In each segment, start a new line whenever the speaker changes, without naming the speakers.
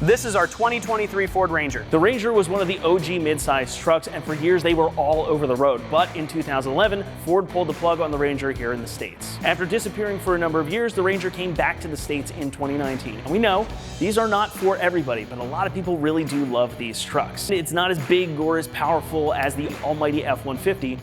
This is our 2023 Ford Ranger. The Ranger was one of the OG midsize trucks, and for years they were all over the road. But in 2011, Ford pulled the plug on the Ranger here in the States. After disappearing for a number of years, the Ranger came back to the States in 2019. And we know these are not for everybody, but a lot of people really do love these trucks. It's not as big or as powerful as the almighty F-150.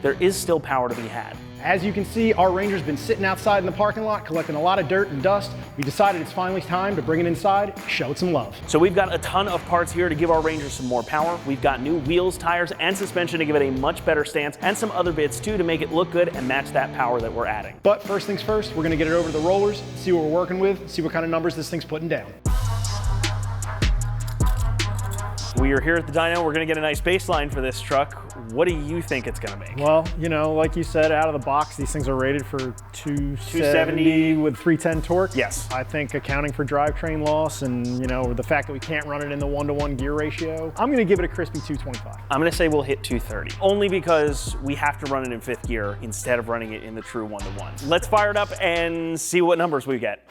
There is still power to be had.
As you can see, our Ranger's been sitting outside in the parking lot collecting a lot of dirt and dust. We decided it's finally time to bring it inside, show it some love.
So we've got a ton of parts here to give our Ranger some more power. We've got new wheels, tires, and suspension to give it a much better stance, and some other bits too to make it look good and match that power that we're adding.
But first things first, we're gonna get it over to the rollers, see what we're working with, see what kind of numbers this thing's putting down.
We are here at the dyno. We're gonna get a nice baseline for this truck. What do you think it's gonna make?
Well, you know, like you said, out of the box, these things are rated for 270 with 310 torque.
Yes.
I think accounting for drivetrain loss and, you know, the fact that we can't run it in the 1-to-1 gear ratio, I'm gonna give it a crispy 225.
I'm gonna say we'll hit 230, only because we have to run it in 5th gear instead of running it in the true 1-to-1. Let's fire it up and see what numbers we get.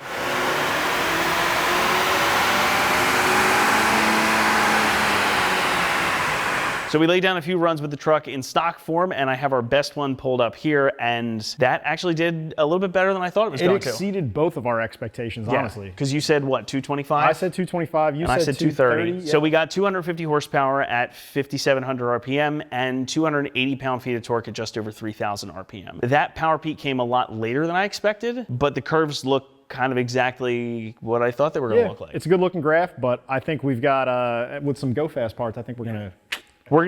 So we laid down a few runs with the truck in stock form, and I have our best one pulled up here, and that actually did a little bit better than I thought it was going to.
It exceeded both of our expectations, honestly.
Because you said what, 225?
I said 225, you
and
said 230.
Yeah. So we got 250 horsepower at 5,700 RPM and 280 pound-feet of torque at just over 3,000 RPM. That power peak came a lot later than I expected, but the curves look kind of exactly what I thought they were going to look like.
It's a good looking graph, but I think we've got, with some go fast parts, I think we're going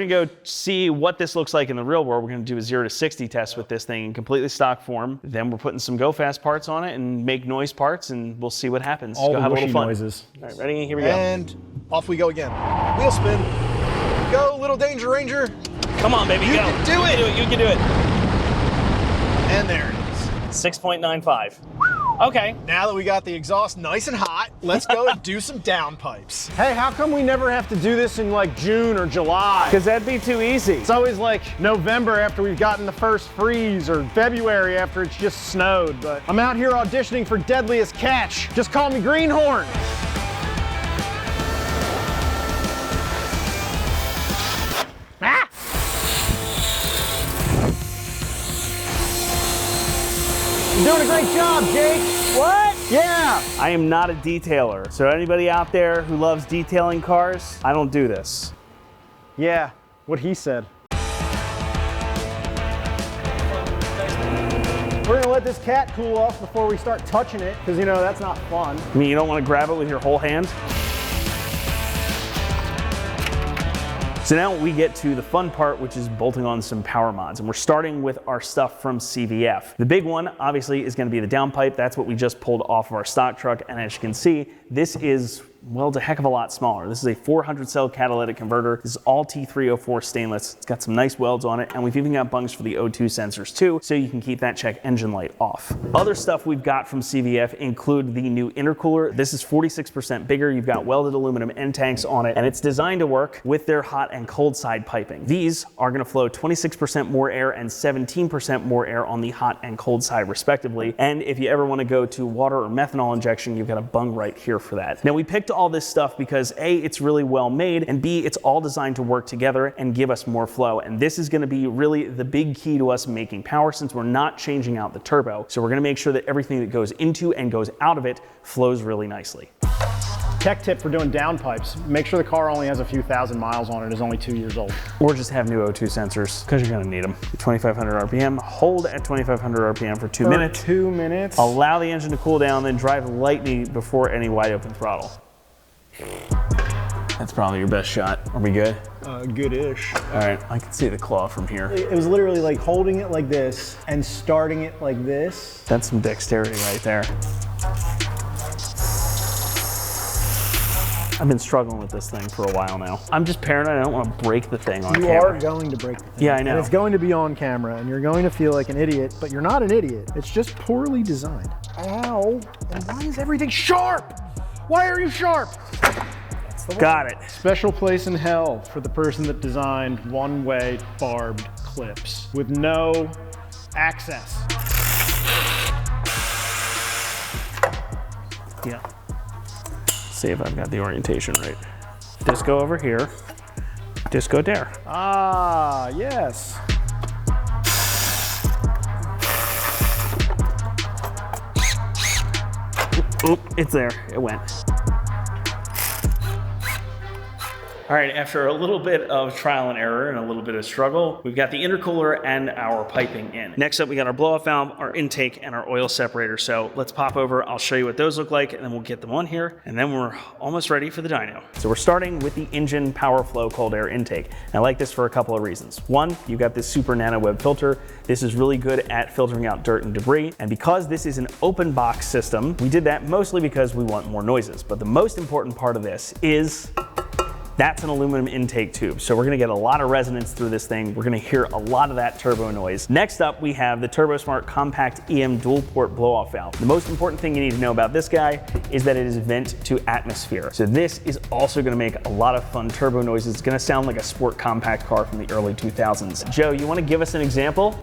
to
go see what this looks like in the real world. We're going to do a 0 to 60 test with this thing in completely stock form. Then we're putting some go fast parts on it and make noise parts, and we'll see what happens.
All
go
the
have a little fun.
noises.
All right, ready? Here we go.
And off we go again. Wheel spin. Go, little Danger Ranger.
Come on, baby,
You
go.
can do it.
You can do it.
And there it is.
6.95. Okay.
Now that we got the exhaust nice and hot, let's go and do some downpipes.
Hey, how come we never have to do this in like June or July?
Because that'd be too easy.
It's always like November after we've gotten the first freeze or February after it's just snowed. But I'm out here auditioning for Deadliest Catch. Just call me Greenhorn. Ah! You're doing a great job, Jake. What? Yeah.
I am not a detailer. So anybody out there who loves detailing cars, I don't do this.
Yeah, what he said. We're gonna let this cat cool off before we start touching it, because you know, that's not fun.
I mean, you don't want to grab it with your whole hand? So now we get to the fun part, which is bolting on some power mods. And we're starting with our stuff from CVF. The big one, obviously, is gonna be the downpipe. That's what we just pulled off of our stock truck. And as you can see, this is, well, it's a heck of a lot smaller. This is a 400 cell catalytic converter. This is all T304 stainless. It's got some nice welds on it, and we've even got bungs for the O2 sensors too, so you can keep that check engine light off. Other stuff we've got from CVF include the new intercooler. This is 46% bigger. You've got welded aluminum end tanks on it, and it's designed to work with their hot and cold side piping. These are gonna flow 26% more air and 17% more air on the hot and cold side respectively. And if you ever wanna go to water or methanol injection, you've got a bung right here for that. Now we picked all this stuff because A, it's really well made, and B, it's all designed to work together and give us more flow. And this is gonna be really the big key to us making power, since we're not changing out the turbo. So we're gonna make sure that everything that goes into and goes out of it flows really nicely.
Tech tip for doing downpipes, make sure the car only has a few thousand miles on it, is only 2 years old.
Or just have new O2 sensors, because you're gonna need them. 2,500 RPM, hold at 2,500 RPM for 2 minutes.
2 minutes.
Allow the engine to cool down, then drive lightly before any wide open throttle. That's probably your best shot. Are we good?
Good-ish.
All right, I can see the claw from here.
It was literally like holding it like this and starting it like this.
That's some dexterity right there. I've been struggling with this thing for a while now. I'm just paranoid. I don't want to break the thing on camera.
You are going to break the thing.
Yeah, I know.
And it's going to be on camera, and you're going to feel like an idiot, but you're not an idiot. It's just poorly designed. Ow. And why is everything sharp? Why are you sharp?
Got it.
Special place in hell for the person that designed one-way barbed clips with no access.
Yeah. See if I've got the orientation right. Disco over here, disco there.
Ah, yes.
Oop, it's there, it went. All right, after a little bit of trial and error and a little bit of struggle, we've got the intercooler and our piping in. Next up, we got our blow-off valve, our intake, and our oil separator. So let's pop over, I'll show you what those look like, and then we'll get them on here, and then we're almost ready for the dyno. So we're starting with the engine power flow cold air intake. And I like this for a couple of reasons. One, you've got this super nano web filter. This is really good at filtering out dirt and debris. And because this is an open box system, we did that mostly because we want more noises. But the most important part of this is that's an aluminum intake tube. So we're gonna get a lot of resonance through this thing. We're gonna hear a lot of that turbo noise. Next up, we have the TurboSmart Compact EM dual port blow-off valve. The most important thing you need to know about this guy is that it is vent to atmosphere. So this is also gonna make a lot of fun turbo noises. It's gonna sound like a sport compact car from the early 2000s. Joe, you wanna give us an example?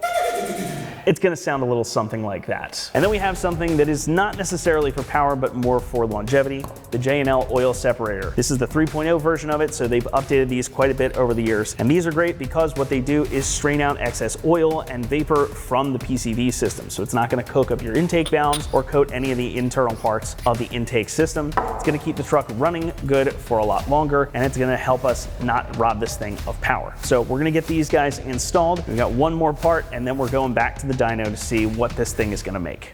It's gonna sound a little something like that. And then we have something that is not necessarily for power, but more for longevity, the J&L oil separator. This is the 3.0 version of it, so they've updated these quite a bit over the years. And these are great because what they do is strain out excess oil and vapor from the PCV system. So it's not gonna coke up your intake valves or coat any of the internal parts of the intake system. It's gonna keep the truck running good for a lot longer, and it's gonna help us not rob this thing of power. So we're gonna get these guys installed. We've got one more part, and then we're going back to the dyno to see what this thing is going to make.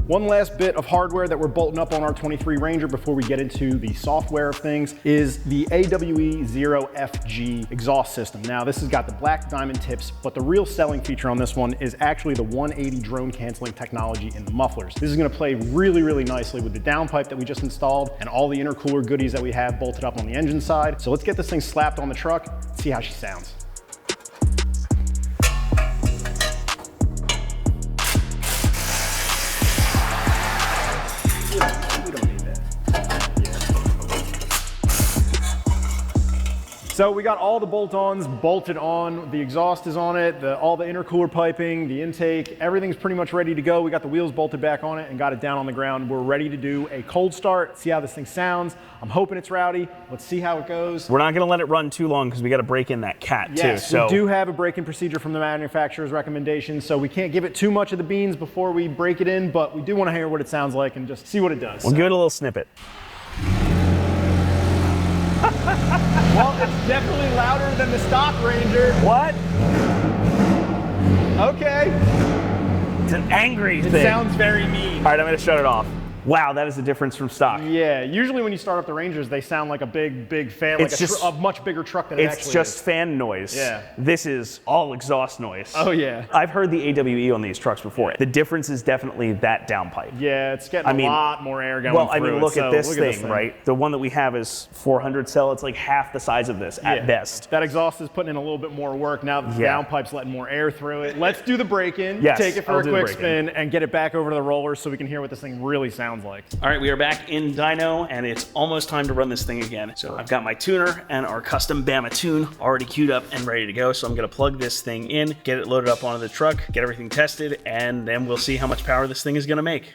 One last bit of hardware that we're bolting up on our 23 Ranger before we get into the software of things is the AWE-0FG exhaust system. Now this has got the black diamond tips, but the real selling feature on this one is actually the 180 drone canceling technology in the mufflers. This is gonna play really, really nicely with the downpipe that we just installed and all the intercooler goodies that we have bolted up on the engine side. So let's get this thing slapped on the truck, see how she sounds. So we got all the bolt-ons bolted on, the exhaust is on it, all the intercooler piping, the intake, everything's pretty much ready to go. We got the wheels bolted back on it and got it down on the ground. We're ready to do a cold start, see how this thing sounds. I'm hoping it's rowdy. Let's see how it goes.
We're not gonna let it run too long because we gotta break in that cat too. So
we do have a break-in procedure from the manufacturer's recommendation, so we can't give it too much of the beans before we break it in, but we do wanna hear what it sounds like and just see what it does.
We'll give it a little snippet.
Well, it's definitely louder than the stock Ranger.
What?
Okay.
It's an angry thing.
It sounds very mean.
All right, I'm gonna shut it off. Wow, that is the difference from stock.
Yeah, usually when you start up the Rangers, they sound like a big fan, like a much bigger truck than it actually is.
It's just fan noise.
Yeah.
This is all exhaust noise.
Oh yeah.
I've heard the AWE on these trucks before. The difference is definitely that downpipe.
Yeah, it's getting a lot more air going through it.
Well, I mean, look at this thing, right? The one that we have is 400 cell. It's like half the size of this at best.
That exhaust is putting in a little bit more work. Now the downpipe's letting more air through it. Let's do the break-in, take it for a quick spin, and get it back over to the roller so we can hear what this thing really sounds like.
All right, we are back in dyno, and it's almost time to run this thing again. So I've got my tuner and our custom Bama tune already queued up and ready to go. So I'm gonna plug this thing in, get it loaded up onto the truck, get everything tested, and then we'll see how much power this thing is gonna make.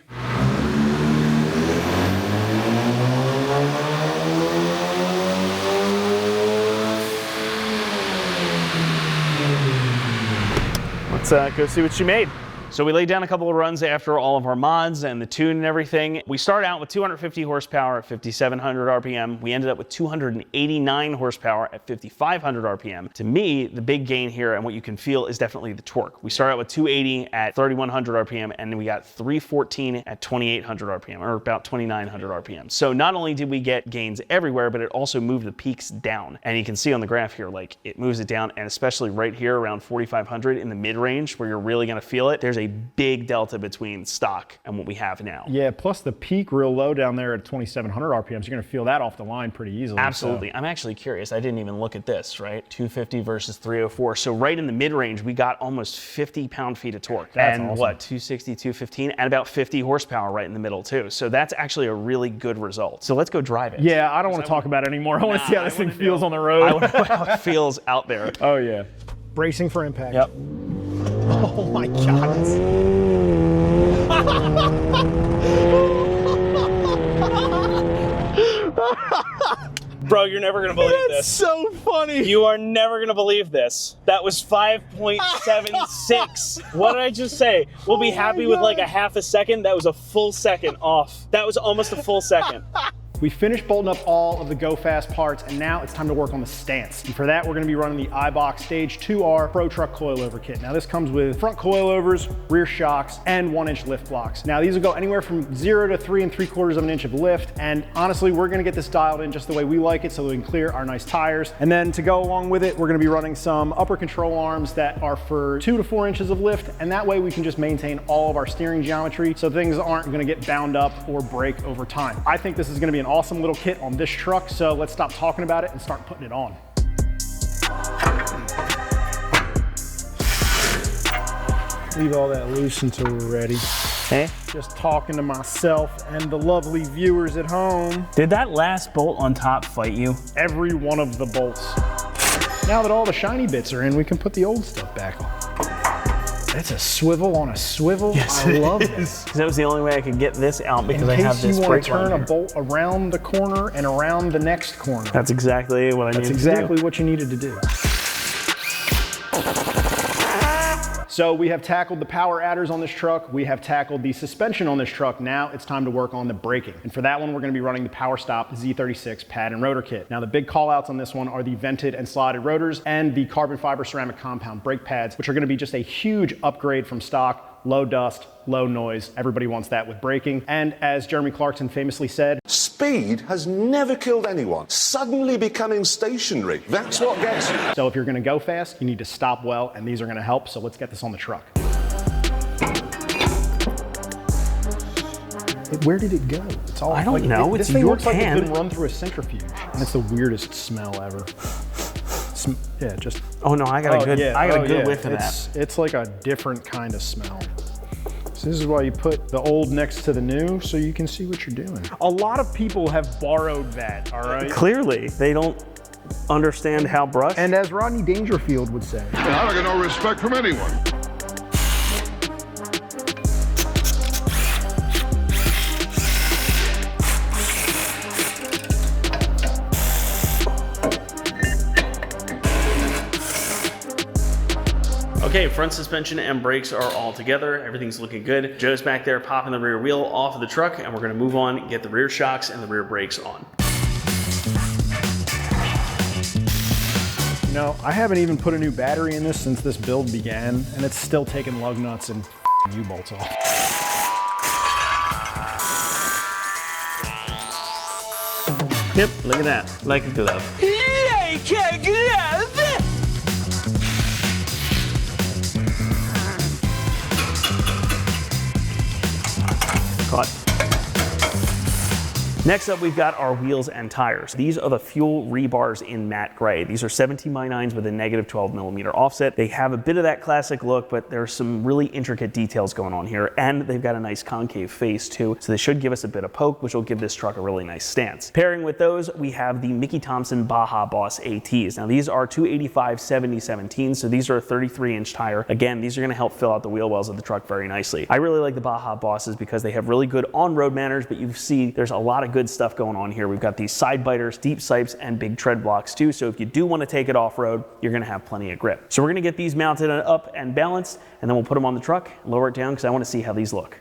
Let's go see what she made. So we laid down a couple of runs after all of our mods and the tune and everything. We start out with 250 horsepower at 5,700 RPM. We ended up with 289 horsepower at 5,500 RPM. To me, the big gain here and what you can feel is definitely the torque. We started out with 280 at 3,100 RPM, and then we got 314 at 2,800 RPM, or about 2,900 RPM. So not only did we get gains everywhere, but it also moved the peaks down. And you can see on the graph here, like it moves it down, and especially right here around 4,500 in the mid-range where you're really gonna feel it, there's a a big delta between stock and what we have now.
Yeah, plus the peak real low down there at 2,700 RPMs, you're gonna feel that off the line pretty easily.
Absolutely.
So.
I'm actually curious. I didn't even look at this, right? 250 versus 304. So right in the mid-range, we got almost 50 pound-feet of torque.
That's
and
awesome.
what, 260, 215, and about 50 horsepower right in the middle too. So that's actually a really good result. So let's go drive it.
Yeah, I don't want to talk about it anymore. I want to see how this thing feels on the road.
I want to know how it feels out there.
Oh yeah. Bracing for impact.
Yep.
Oh my God.
Bro, you're never gonna believe this.
So funny.
You are never gonna believe this. That was 5.76. What did I just say? We'll be happy with like a half a second. That was a full second off. That was almost a full second.
We finished bolting up all of the Go Fast parts, and now it's time to work on the stance. And for that, we're gonna be running the iBox Stage 2R Pro Truck Coilover Kit. Now this comes with front coilovers, rear shocks, and 1-inch lift blocks. Now these will go anywhere from 0 to 3 3/4 of an inch of lift, and honestly, we're gonna get this dialed in just the way we like it so we can clear our nice tires. And then to go along with it, we're gonna be running some upper control arms that are for 2 to 4 inches of lift, and that way we can just maintain all of our steering geometry so things aren't gonna get bound up or break over time. I think this is gonna be an awesome little kit on this truck, so let's stop talking about it and start putting it on. Leave all that loose until we're ready.
Hey?
Just talking to myself and the lovely viewers at home.
Did that last bolt on top fight you?
Every one of the bolts. Now that all the shiny bits are in, we can put the old stuff back on. It's a swivel on a swivel.
Yes,
I love this.
That was the only way I could get this out because I
In
have
case
this
you want
brake
to turn
line
a
here.
bolt around the corner and around the next corner.
That's exactly what I needed
That's exactly
to do.
what you needed to do. So we have tackled the power adders on this truck. We have tackled the suspension on this truck. Now it's time to work on the braking. And for that one, we're gonna be running the Power Stop Z36 pad and rotor kit. Now the big call outs on this one are the vented and slotted rotors and the carbon fiber ceramic compound brake pads, which are gonna be just a huge upgrade from stock. Low dust, low noise. Everybody wants that with braking. And as Jeremy Clarkson famously said,
speed has never killed anyone. Suddenly becoming stationary, that's what gets you.
so if you're gonna go fast, you need to stop well, and these are gonna help. So let's get this on the truck. Where did it go? It's all
I don't know.
This
It's
thing
your
looks like
can.
it's been run through a centrifuge, and it's the weirdest smell ever. Yeah, just.
Oh no, I got a good
yeah.
whiff of that.
It's like a different kind of smell. So this is why you put the old next to the new, so you can see what you're doing. A lot of people have borrowed that, all right?
Clearly, they don't understand how brush.
And as Rodney Dangerfield would say,
I don't get no respect from anyone.
Okay, front suspension and brakes are all together. Everything's looking good. Joe's back there popping the rear wheel off of the truck, and we're gonna move on, get the rear shocks and the rear brakes on.
you know, I haven't even put a new battery in this since this build began, and it's still taking lug nuts and U-bolts off.
Yep, look at that. Like a glove. Like a glove! Caught. Next up, we've got our wheels and tires. These are the fuel rebars in matte gray. These are 17x9s with a -12mm offset. They have a bit of that classic look, but there's some really intricate details going on here, and they've got a nice concave face too, so they should give us a bit of poke, which will give this truck a really nice stance. Pairing with those, we have the Mickey Thompson Baja Boss ATs. Now these are 285/70/17, so these are a 33-inch tire. Again, these are gonna help fill out the wheel wells of the truck very nicely. I really like the Baja Bosses because they have really good on-road manners, but you see there's a lot of good stuff going on here. We've got these side biters, deep sipes, and big tread blocks too, so if you do want to take it off-road, you're gonna have plenty of grip. So we're gonna get these mounted up and balanced, and then we'll put them on the truck, lower it down, because I want to see how these look.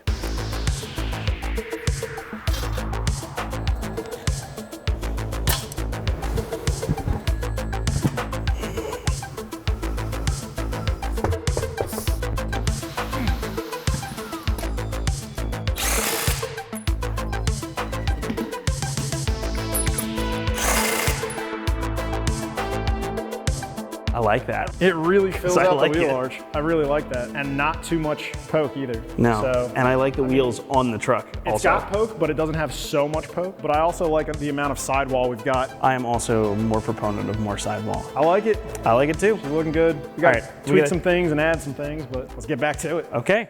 I like that.
It really fills
I
out
like
the wheel
it.
arch. I really like that. And not too much poke either.
No,
So,
and I like the wheels on the truck
it's
also.
got poke, but it doesn't have so much poke. But I also like the amount of sidewall we've got.
I am also more proponent of more sidewall.
I like it.
I like it too.
It's looking good. We got
All
to
right,
tweak some things and add some things, but let's get back to it.
Okay.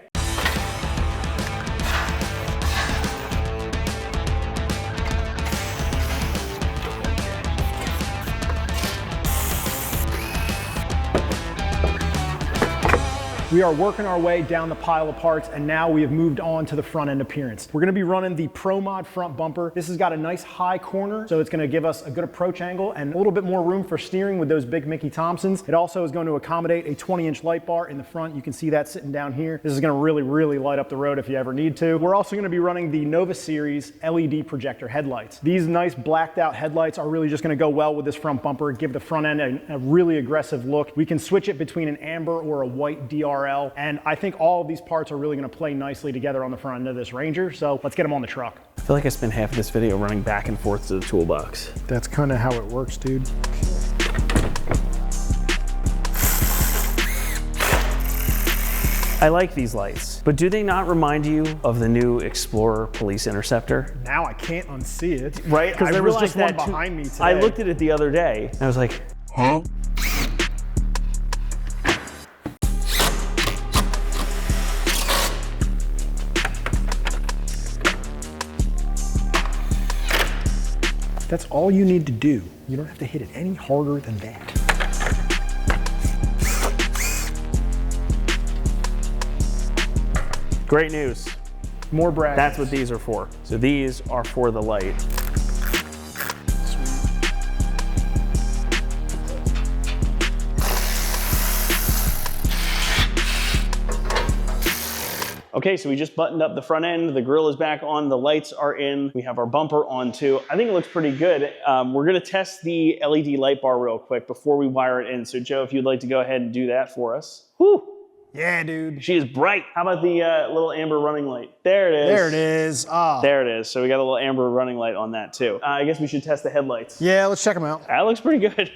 We are working our way down the pile of parts, and now we have moved on to the front end appearance. We're gonna be running the Pro Mod front bumper. This has got a nice high corner, so it's gonna give us a good approach angle and a little bit more room for steering with those big Mickey Thompsons. It also is going to accommodate a 20-inch light bar in the front. You can see that sitting down here. This is gonna really light up the road if you ever need to. We're also gonna be running the Nova Series LED projector headlights. These nice blacked out headlights are really just gonna go well with this front bumper, give the front end a really aggressive look. We can switch it between an amber or a white DRL. And I think all of these parts are really gonna play nicely together on the front end of this Ranger, so let's get them on the truck.
I feel like I spent half of this video running back and forth to the toolbox.
That's kind of how it works, dude.
I like these lights, but do they not remind you of the new Explorer Police Interceptor?
Now I can't unsee it.
Right?
Because there was just one
that too.
behind me today.
I looked at it the other day, and I was like,
Huh?
That's all you need to do. You don't have to hit it any harder than that.
great news.
More brackets.
That's what these are for. So these are for the light. Okay, so we just buttoned up the front end. The grill is back on, the lights are in. We have our bumper on too. I think it looks pretty good. We're gonna test the LED light bar real quick before we wire it in. So Joe, if you'd like to go ahead and do that for us. Whew.
Yeah, dude.
She is bright. How about the little amber running light? There it is.
There it is. Ah.
There it is. So we got a little amber running light on that too. I guess we should test the headlights.
Yeah, let's check them out.
That looks pretty good.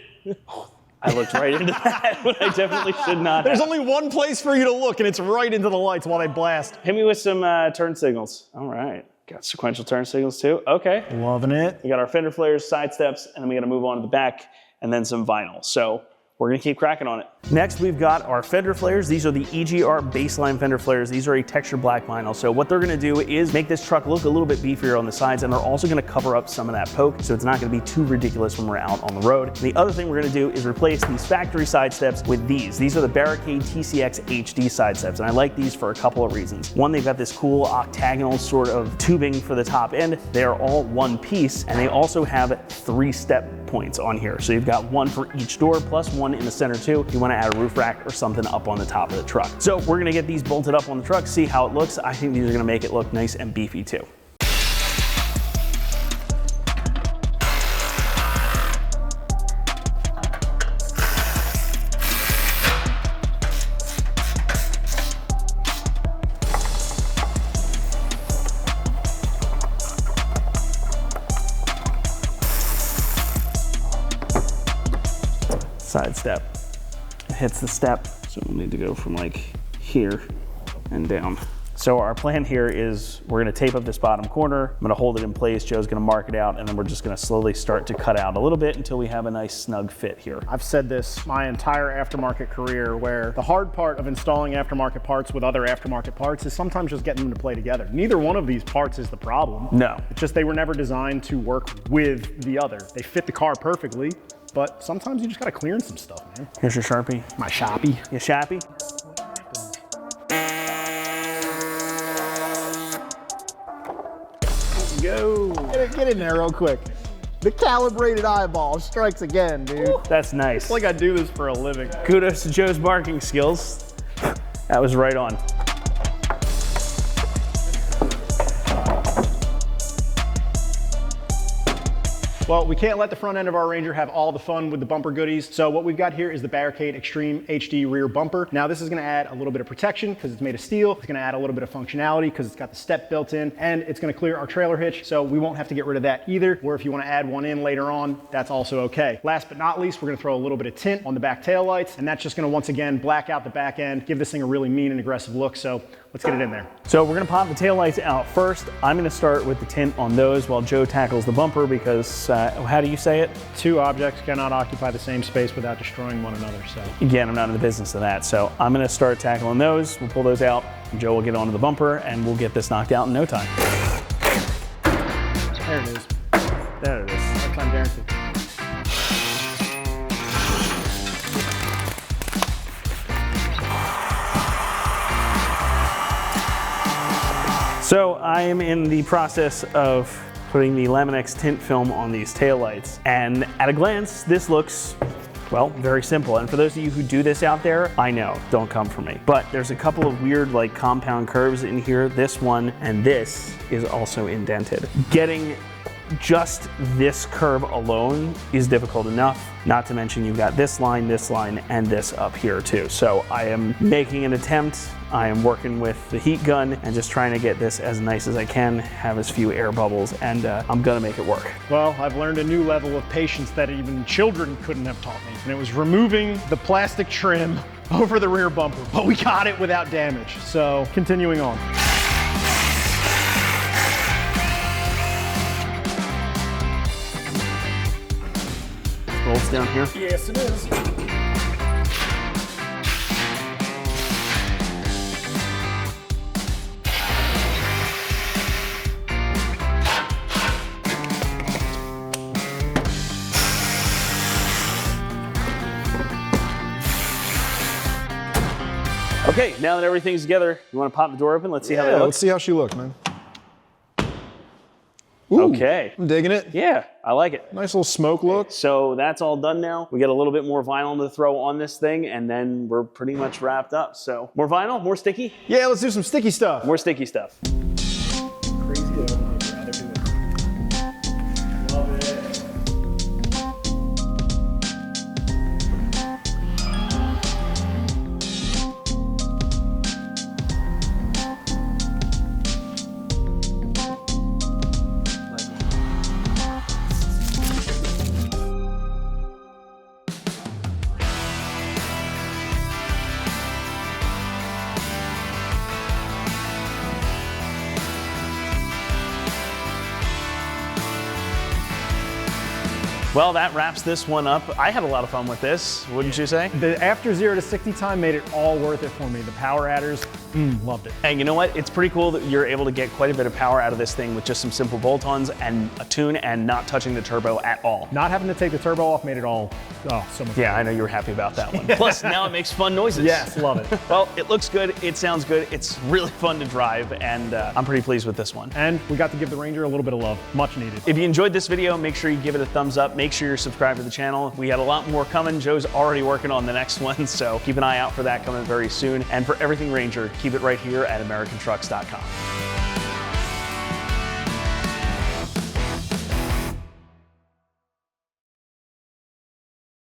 I looked right into that, but I definitely should not
There's
have.
only one place for you to look, and it's right into the lights while they blast.
Hit me with some turn signals. All right. Got sequential turn signals too. Okay.
Loving it.
We got our fender flares, side steps, and then we got to move on to the back and then some vinyl. So we're going to keep cracking on it. Next, we've got our fender flares. These are the EGR baseline fender flares. These are a textured black vinyl. So what they're going to do is make this truck look a little bit beefier on the sides, and they're also going to cover up some of that poke, so it's not going to be too ridiculous when we're out on the road. And the other thing we're going to do is replace these factory side steps with these. These are the Barricade TCX HD side steps, and I like these for a couple of reasons. One, they've got this cool octagonal sort of tubing for the top end. They are all one piece, and they also have 3-step points on here. So you've got one for each door, plus one in the center too, if you want to add a roof rack or something up on the top of the truck. So we're gonna get these bolted up on the truck, see how it looks. I think these are gonna make it look nice and beefy too. Side step. It hits the step, so we'll need to go from like here and down. So our plan here is we're gonna tape up this bottom corner. I'm gonna hold it in place. Joe's gonna mark it out, and then we're just gonna slowly start to cut out a little bit until we have a nice snug fit here.
I've said this my entire aftermarket career, where the hard part of installing aftermarket parts with other aftermarket parts is sometimes just getting them to play together. Neither one of these parts is the problem.
No.
It's just they were never designed to work with the other. They fit the car perfectly, but sometimes you just gotta clearance some stuff, man.
Here's your Sharpie.
My Sharpie.
You Sharpie?
Go. Get in there real quick. The calibrated eyeball strikes again, dude.
That's nice.
It's like I do this for a living.
Kudos to Joe's marking skills. That was right on.
Well, we can't let the front end of our Ranger have all the fun with the bumper goodies. So what we've got here is the Barricade Extreme HD rear bumper. Now this is gonna add a little bit of protection because it's made of steel. It's gonna add a little bit of functionality because it's got the step built in, and it's gonna clear our trailer hitch, so we won't have to get rid of that either. Or if you wanna add one in later on, that's also okay. Last but not least, we're gonna throw a little bit of tint on the back tail lights, and that's just gonna once again black out the back end, give this thing a really mean and aggressive look. So let's get it in there.
So we're gonna pop the taillights out first. I'm gonna start with the tint on those while Joe tackles the bumper because, how do you say it?
Two objects cannot occupy the same space without destroying one another, so.
Again, I'm not in the business of that, so I'm gonna start tackling those. We'll pull those out, and Joe will get onto the bumper, and we'll get this knocked out in no time.
There it is.
There it is.
Lifetime guarantee.
So I am in the process of putting the Laminex tint film on these taillights, and at a glance, this looks, well, very simple. And for those of you who do this out there, I know, don't come for me. But there's a couple of weird like compound curves in here. This one and this is also indented. Getting just this curve alone is difficult enough, not to mention you've got this line, and this up here too. So I am making an attempt. I am working with the heat gun and just trying to get this as nice as I can, have as few air bubbles, and I'm gonna make it work.
Well, I've learned a new level of patience that even children couldn't have taught me, and it was removing the plastic trim over the rear bumper, but we got it without damage. So continuing on.
Bolts down here.
Yes, it is.
Okay, now that everything's together, you wanna pop the door open? Let's see how that
Let's
looks.
see how she looks, man. Ooh,
Okay.
I'm digging it.
Yeah, I like it.
Nice little smoke look.
So that's all done now. We got a little bit more vinyl to throw on this thing, and then we're pretty much wrapped up. So more vinyl, more sticky?
Yeah, let's do some sticky stuff.
More sticky stuff.
Crazy though, I'd rather do it. Love it.
Well, that wraps this one up. I had a lot of fun with this, wouldn't you say?
The after 0 to 60 time made it all worth it for me. The power adders, loved it.
And you know what? It's pretty cool that you're able to get quite a bit of power out of this thing with just some simple bolt-ons and a tune and not touching the turbo at all.
Not having to take the turbo off made it all, so much
Yeah,
fun.
I know you were happy about that one. Plus, now it makes fun noises.
Yes, love it.
Well, it looks good, it sounds good, it's really fun to drive, and I'm pretty pleased with this one.
And we got to give the Ranger a little bit of love, much needed.
If you enjoyed this video, make sure you give it a thumbs up. Make sure you're subscribed to the channel. We got a lot more coming. Joe's already working on the next one, so keep an eye out for that coming very soon. And for everything Ranger, keep it right here at AmericanTrucks.com.